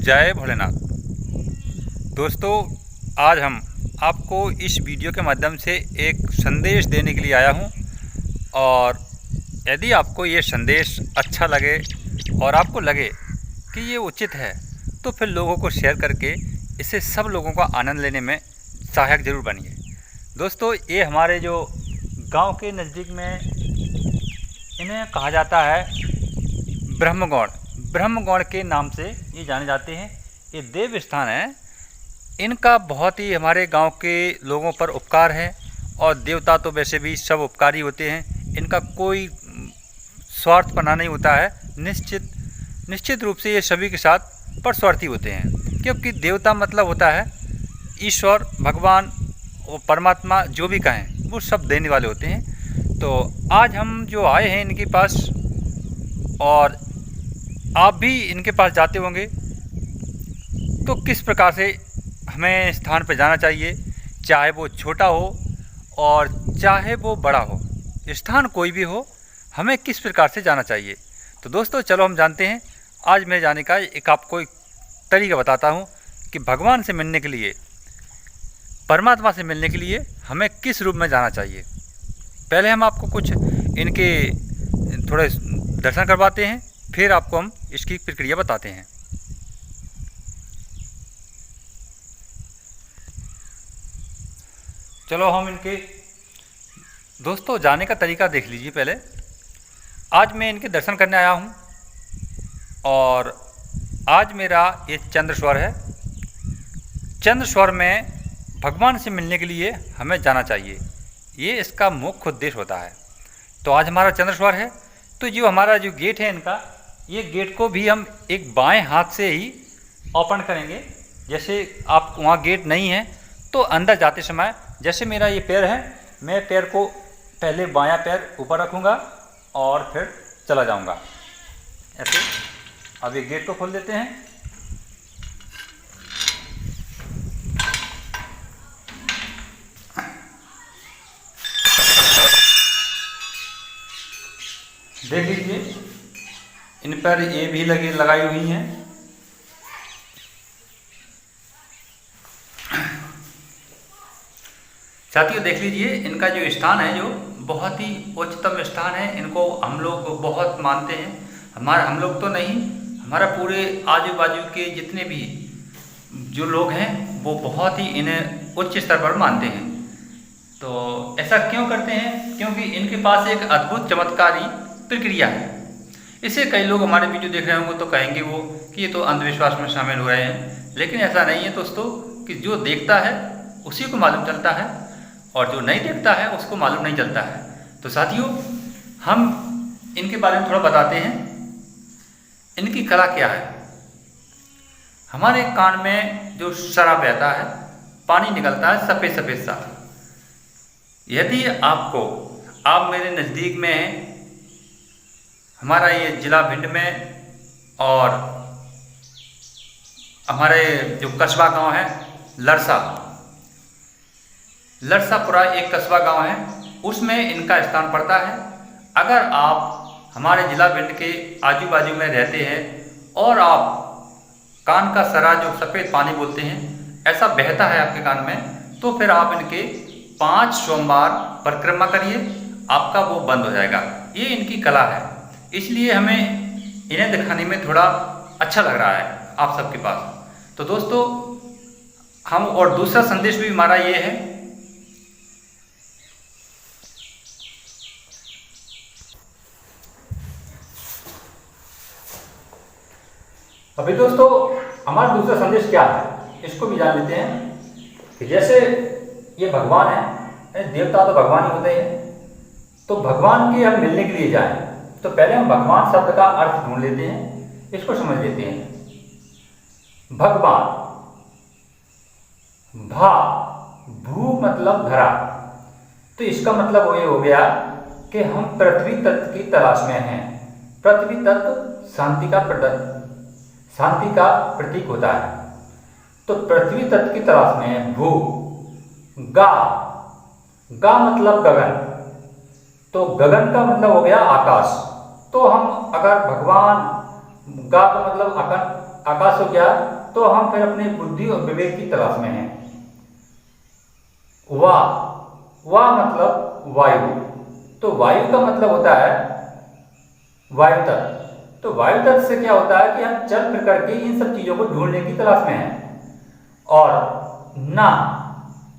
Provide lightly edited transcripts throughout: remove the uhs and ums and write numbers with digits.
जय भोलेनाथ। दोस्तों, आज हम आपको इस वीडियो के माध्यम से एक संदेश देने के लिए आया हूं और यदि आपको ये संदेश अच्छा लगे और आपको लगे कि ये उचित है तो फिर लोगों को शेयर करके इससे सब लोगों का आनंद लेने में सहायक ज़रूर बनिए। दोस्तों, ये हमारे जो गांव के नज़दीक में इन्हें कहा जाता है ब्रह्मगौड़ के नाम से ये जाने जाते हैं। ये देव स्थान है। इनका बहुत ही हमारे गांव के लोगों पर उपकार है और देवता तो वैसे भी सब उपकारी होते हैं। इनका कोई स्वार्थपना नहीं होता है। निश्चित रूप से ये सभी के साथ परस्वार्थी होते हैं, क्योंकि देवता मतलब होता है ईश्वर, भगवान, वो परमात्मा, जो भी कहें वो सब देने वाले होते हैं। तो आज हम जो आए हैं इनके पास, और आप भी इनके पास जाते होंगे, तो किस प्रकार से हमें स्थान पर जाना चाहिए, चाहे वो छोटा हो और चाहे वो बड़ा हो, स्थान कोई भी हो, हमें किस प्रकार से जाना चाहिए। तो दोस्तों, चलो हम जानते हैं। आज मैं जाने का एक आपको एक तरीका बताता हूँ कि भगवान से मिलने के लिए, परमात्मा से मिलने के लिए हमें किस रूप में जाना चाहिए। पहले हम आपको कुछ इनके थोड़े दर्शन करवाते हैं, फिर आपको हम इसकी प्रक्रिया बताते हैं। चलो हम इनके दोस्तों जाने का तरीका देख लीजिए। पहले आज मैं इनके दर्शन करने आया हूँ और आज मेरा ये चंद्रस्वर है। चंद्रस्वर में भगवान से मिलने के लिए हमें जाना चाहिए, ये इसका मुख्य उद्देश्य होता है। तो आज हमारा चंद्रस्वर है, तो जो हमारा जो गेट है इनका, ये गेट को भी हम एक बाएं हाथ से ही ओपन करेंगे। जैसे आप वहाँ गेट नहीं है तो अंदर जाते समय, जैसे मेरा ये पैर है, मैं पैर को पहले बायां पैर ऊपर रखूँगा और फिर चला जाऊँगा ऐसे। अब ये गेट को खोल देते हैं। देख लीजिए, इन पर ये भी लगाई हुई हैं। साथियों, देख लीजिए, इनका जो स्थान है जो बहुत ही उच्चतम स्थान है। इनको हम लोग बहुत मानते हैं। हम लोग तो नहीं, हमारा पूरे आजू बाजू के जितने भी जो लोग हैं वो बहुत ही इन्हें उच्च स्तर पर मानते हैं। तो ऐसा क्यों करते हैं? क्योंकि इनके पास एक अद्भुत चमत्कारी प्रक्रिया है। इसे कई लोग हमारे वीडियो देख रहे होंगे तो कहेंगे वो कि ये तो अंधविश्वास में शामिल हो रहे हैं, लेकिन ऐसा नहीं है दोस्तों, कि जो देखता है उसी को मालूम चलता है और जो नहीं देखता है उसको मालूम नहीं चलता है। तो साथियों, हम इनके बारे में थोड़ा बताते हैं। इनकी कला क्या है। हमारे कान में जो शराब बहता है, पानी निकलता है सफ़ेद सफ़ेद सा। यदि आप मेरे नज़दीक में हैं, हमारा ये ज़िला भिंड में, और हमारे जो कस्बा गांव है लरसापुरा एक कस्बा गांव है, उसमें इनका स्थान पड़ता है। अगर आप हमारे ज़िला भिंड के आजू बाजू में रहते हैं और आप कान का सरा जो सफ़ेद पानी बोलते हैं ऐसा बहता है आपके कान में, तो फिर आप इनके 5 सोमवार परिक्रमा करिए, आपका वो बंद हो जाएगा। ये इनकी कला है, इसलिए हमें इन्हें दिखाने में थोड़ा अच्छा लग रहा है आप सबके पास। तो दोस्तों, हम और दूसरा संदेश भी हमारा ये है, अभी दोस्तों हमारा दूसरा संदेश क्या है इसको भी जान लेते हैं। कि जैसे ये भगवान है, देवता तो भगवान ही होते हैं, तो भगवान के हम मिलने के लिए जाएं तो पहले हम भगवान शब्द का अर्थ ढूंढ लेते हैं, इसको समझ लेते हैं। भगवान, भू मतलब धरा, तो इसका मतलब ये हो गया कि हम पृथ्वी तत्व की तलाश में हैं। पृथ्वी तत्व शांति का प्रतीक होता है। तो पृथ्वी तत्व की तलाश में है। भू, गा मतलब गगन, तो गगन का मतलब हो गया आकाश। तो हम अगर भगवान, गा का मतलब आकाश हो गया, तो हम फिर अपनी बुद्धि और विवेक की तलाश में हैं। वाह मतलब वायु, तो वायु का मतलब होता है वायु तत्व। तो वायु तत्व से क्या होता है कि हम चल फिर करके इन सब चीजों को ढूंढने की तलाश में हैं। और ना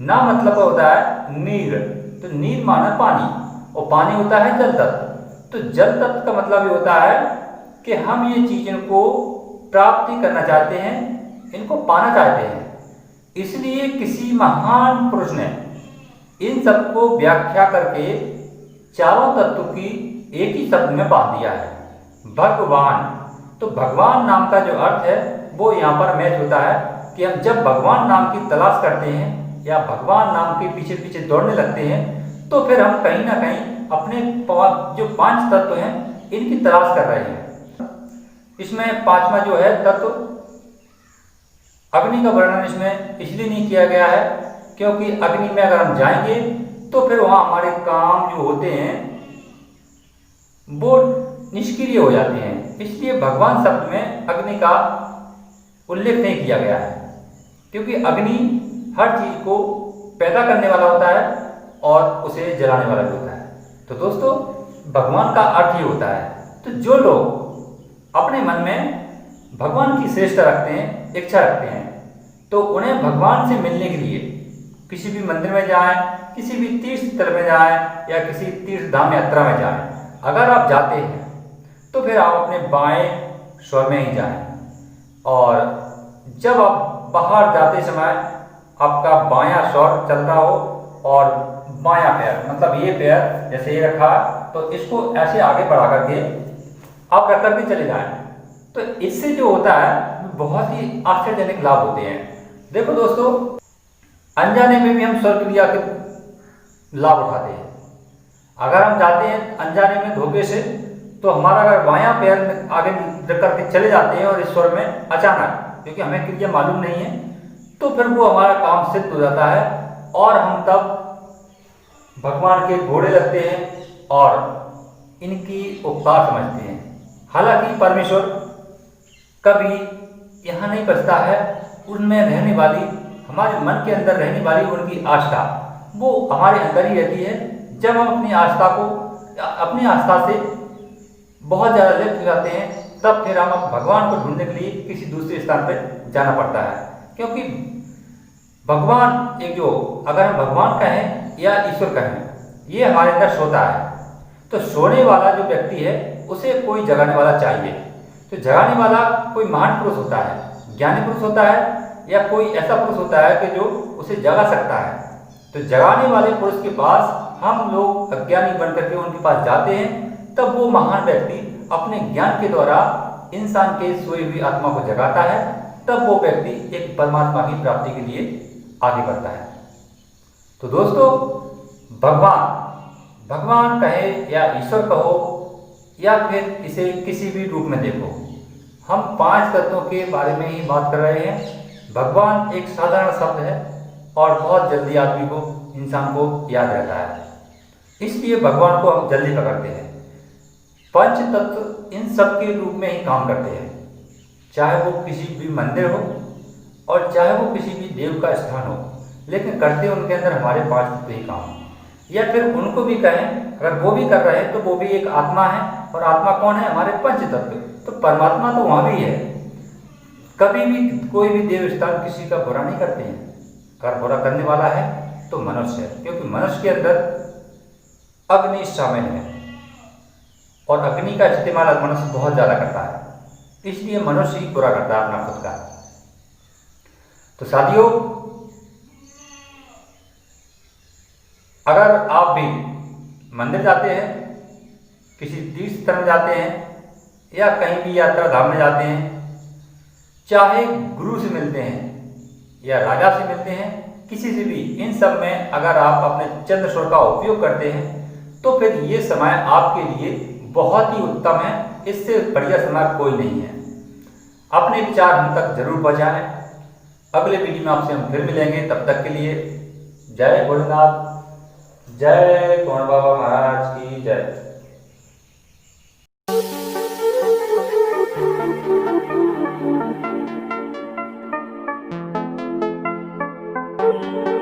ना मतलब होता है नीर, तो नीर माना पानी, और पानी होता है जल तत्व। तो जल तत्व का मतलब ये होता है कि हम ये चीज़ों को प्राप्ति करना चाहते हैं, इनको पाना चाहते हैं। इसलिए किसी महान पुरुष ने इन सबको व्याख्या करके चारों तत्व की एक ही शब्द में बांध दिया है, भगवान। तो भगवान नाम का जो अर्थ है वो यहाँ पर मैच होता है कि हम जब भगवान नाम की तलाश करते हैं या भगवान नाम के पीछे पीछे दौड़ने लगते हैं, तो फिर हम कहीं ना कहीं अपने जो 5 तत्व हैं इनकी तलाश कर रहे हैं। इसमें 5वां जो है तत्व अग्नि का वर्णन इसमें इसलिए नहीं किया गया है क्योंकि अग्नि में अगर हम जाएंगे तो फिर वहां हमारे काम जो होते हैं वो निष्क्रिय हो जाते हैं। इसलिए भगवान शब्द में अग्नि का उल्लेख नहीं किया गया है, क्योंकि अग्नि हर चीज को पैदा करने वाला होता है और उसे जलाने वाला भी होता है। तो दोस्तों, भगवान का अर्थ ही होता है। तो जो लोग अपने मन में भगवान की श्रेष्ठता रखते हैं, इच्छा रखते हैं, तो उन्हें भगवान से मिलने के लिए किसी भी मंदिर में जाएं, किसी भी तीर्थ स्थल में जाएं या किसी तीर्थ धाम यात्रा में जाएं, अगर आप जाते हैं तो फिर आप अपने बाएं स्वर में ही जाएं। और जब आप बाहर जाते समय आपका बायां स्वर चल रहा हो और बायां पैर, मतलब ये पैर जैसे ये रखा तो इसको ऐसे आगे बढ़ा करके आप रख करके चले जाएं, तो इससे जो होता है बहुत ही आश्चर्यजनक लाभ होते हैं। देखो दोस्तों, अनजाने में भी हम स्वर क्रिया के लाभ उठाते हैं। अगर हम जाते हैं अनजाने में धोखे से, तो हमारा अगर बायां पैर में आगे रख करके चले जाते हैं और इस स्वर में अचानक, क्योंकि हमें क्रिया मालूम नहीं है, तो फिर वो हमारा काम सिद्ध हो जाता है और हम तब भगवान के घोड़े लगते हैं और इनकी उपकार समझते हैं। हालांकि परमेश्वर कभी यहाँ नहीं बचता है, उनमें रहने वाली, हमारे मन के अंदर रहने वाली उनकी आस्था वो हमारे अंदर ही रहती है। जब हम अपनी आस्था से बहुत ज़्यादा लिप्त हो जाते हैं, तब फिर हम भगवान को ढूंढने के लिए किसी दूसरे स्थान पर जाना पड़ता है। क्योंकि भगवान एक जो, अगर हम भगवान कहें या ईश्वर कहें, ये हमारे अंदर सोता है। तो सोने वाला जो व्यक्ति है उसे कोई जगाने वाला चाहिए। तो जगाने वाला कोई महान पुरुष होता है, ज्ञानी पुरुष होता है, या कोई ऐसा पुरुष होता है कि जो उसे जगा सकता है। तो जगाने वाले पुरुष के पास हम लोग अज्ञानी बनकर के उनके पास जाते हैं, तब वो महान व्यक्ति अपने ज्ञान के द्वारा इंसान के सोई हुई आत्मा को जगाता है। तब वो व्यक्ति एक परमात्मा की प्राप्ति के लिए आगे बढ़ता है। तो दोस्तों, भगवान कहे या ईश्वर कहो या फिर इसे किसी भी रूप में देखो, हम 5 तत्वों के बारे में ही बात कर रहे हैं। भगवान एक साधारण शब्द है और बहुत जल्दी आदमी को, इंसान को याद रहता है, इसलिए भगवान को हम जल्दी पकड़ते हैं। 5 तत्व इन सब के रूप में ही काम करते हैं, चाहे वो किसी भी मंदिर हो और चाहे वो किसी भी देव का स्थान हो, लेकिन करते उनके अंदर हमारे 5 तत्व ही काम। या फिर उनको भी कहें, अगर वो भी कर रहे हैं तो वो भी एक आत्मा है, और आत्मा कौन है? हमारे 5 तत्व। तो परमात्मा तो वहाँ भी है। कभी भी कोई भी देव स्थान किसी का बुरा नहीं करते हैं। अगर बुरा करने वाला है तो मनुष्य है, क्योंकि मनुष्य के अंदर अग्नि शामिल है और अग्नि का इस्तेमाल मनुष्य बहुत ज़्यादा करता है, इसलिए मनुष्य ही बुरा करता है अपना खुद का। तो साथियों, अगर आप भी मंदिर जाते हैं, किसी तीर्थ स्थल में जाते हैं या कहीं भी यात्रा धाम में जाते हैं, चाहे गुरु से मिलते हैं या राजा से मिलते हैं, किसी से भी, इन सब में अगर आप अपने चंद्र स्वर का उपयोग करते हैं तो फिर ये समय आपके लिए बहुत ही उत्तम है। इससे बढ़िया समय कोई नहीं है। अपने विचार हम तक जरूर पहुँचाएं। अगले वीडियो में आपसे हम फिर मिलेंगे। तब तक के लिए जय भोलेनाथ, जय कोण बाबा महाराज की जय। Thank you. हैं।